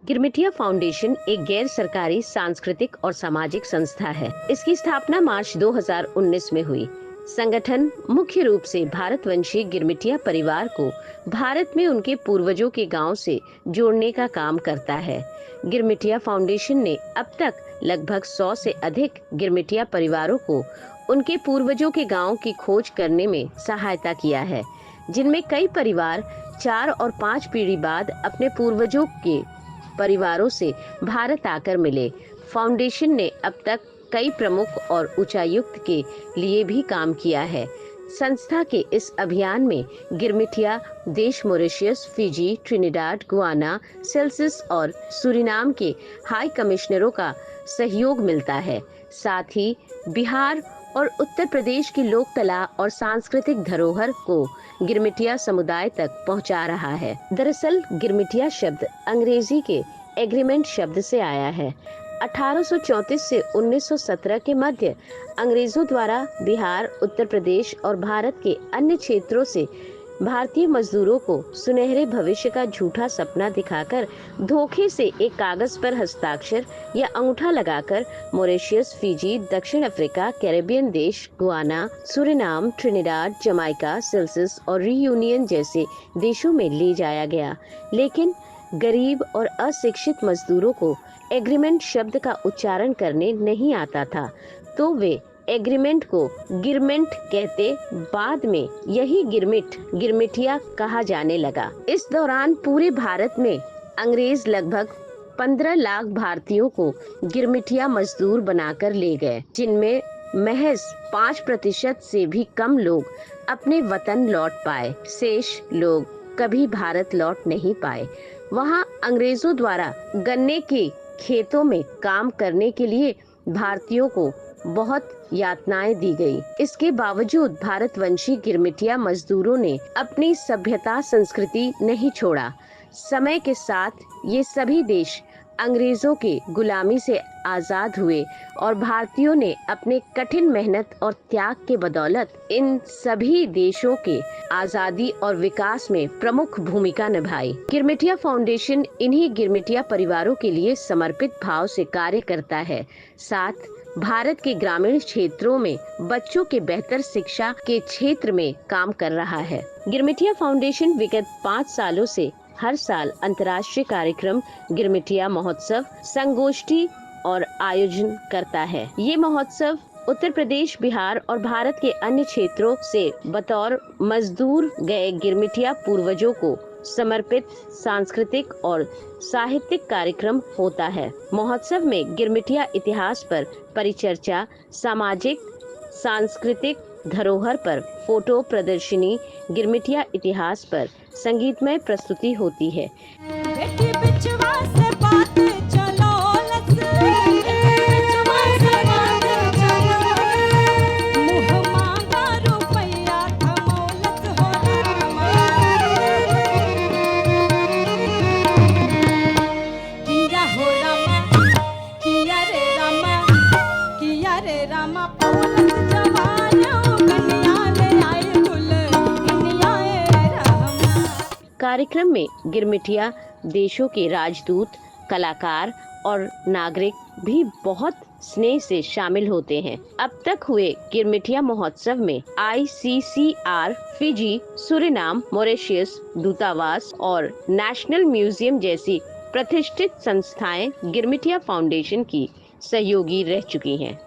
गिरमिटिया foundation एक गैर सरकारी सांस्कृतिक और सामाजिक संस्था है। इसकी स्थापना मार्च 2019 में हुई। संगठन मुख्य रूप से भारतवंशी गिरमिटिया परिवार को भारत में उनके पूर्वजों के गांव से जोड़ने का काम करता है। गिरमिटिया फाउंडेशन ने अब तक लगभग 100 से अधिक गिरमिटिया परिवारों को उनके पूर्वजों के गांव की खोज करने में सहायता किया है, जिनमें कई परिवार 4 और 5 पीढ़ी बाद अपने पूर्वजों के परिवारों से भारत आकर मिले। फाउंडेशन ने अब तक कई प्रमुख और उच्चायुक्त के लिए भी काम किया है। संस्था के इस अभियान में गिरमिटिया देश Mauritius, Fiji, Trinidad, Guana, Celsius और सूरीनाम के हाई कमिश्नरों का सहयोग मिलता है। साथ ही बिहार और उत्तर प्रदेश की लोक कला और सांस्कृतिक धरोहर को गिरमिटिया समुदाय तक पहुंचा रहा है। दरअसल गिरमिटिया शब्द अंग्रेजी के एग्रीमेंट शब्द से आया है। 1834 से 1917 के मध्य अंग्रेजों द्वारा बिहार, उत्तर प्रदेश और भारत के अन्य क्षेत्रों से भारतीय मजदूरों को सुनहरे भविष्य का झूठा सपना दिखाकर धोखे से एक कागज पर हस्ताक्षर या अंगूठा लगाकर मॉरिशस, फिजी, दक्षिण अफ्रीका, कैरेबियन देश, Guana, Suriname, Trinidad, Jamaica, Celsius और रियूनियन जैसे देशों में ले जाया गया। लेकिन गरीब और अशिक्षित मजदूरों को एग्रीमेंट शब्द का उच्चारण करने नहीं आता था, तो वे एग्रीमेंट को गिरमेंट कहते। बाद में यही गिरमिटिया कहा जाने लगा। इस दौरान पूरे भारत में अंग्रेज लगभग 15 लाख भारतीयों को गिरमिटिया मजदूर बनाकर ले गए, जिनमें महज 5% से भी कम लोग अपने वतन लौट पाए। शेष लोग कभी भारत लौट नहीं पाए। वहाँ अंग्रेजों द्वारा गन्ने के खेतों में काम करने के लिए भारतीयों को बहुत यातनाएं दी गई। इसके बावजूद भारतवंशी गिरमिटिया मजदूरों ने अपनी सभ्यता संस्कृति नहीं छोड़ा। समय के साथ ये सभी देश अंग्रेजों के गुलामी से आजाद हुए और भारतीयों ने अपने कठिन मेहनत और त्याग के बदौलत इन सभी देशों के आजादी और विकास में प्रमुख भूमिका निभाई। गिरमिटिया फाउंडेशन इन्हीं गिरमिटिया परिवारों के लिए समर्पित भाव से कार्य करता है। साथ भारत के ग्रामीण क्षेत्रों में बच्चों के बेहतर शिक्षा के क्षेत्र में काम कर रहा है। गिरमिटिया फाउंडेशन विगत 5 सालों से हर साल अंतर्राष्ट्रीय कार्यक्रम गिरमिटिया महोत्सव, संगोष्ठी और आयोजन करता है। ये महोत्सव उत्तर प्रदेश, बिहार और भारत के अन्य क्षेत्रों से बतौर मजदूर गए गिरमिटिया पूर्वजों को समर्पित सांस्कृतिक और साहित्यिक कार्यक्रम होता है। महोत्सव में गिरमिटिया इतिहास पर परिचर्चा, सामाजिक सांस्कृतिक धरोहर पर फोटो प्रदर्शनी, गिरमिटिया इतिहास पर संगीतमय प्रस्तुति होती है। कार्यक्रम में गिरमिटिया देशों के राजदूत, कलाकार और नागरिक भी बहुत स्नेह से शामिल होते हैं। अब तक हुए गिरमिटिया महोत्सव में ICCR, फिजी, सूरीनाम, मॉरिशस दूतावास और नेशनल म्यूजियम जैसी प्रतिष्ठित संस्थाएं गिरमिटिया फाउंडेशन की सहयोगी रह चुकी हैं।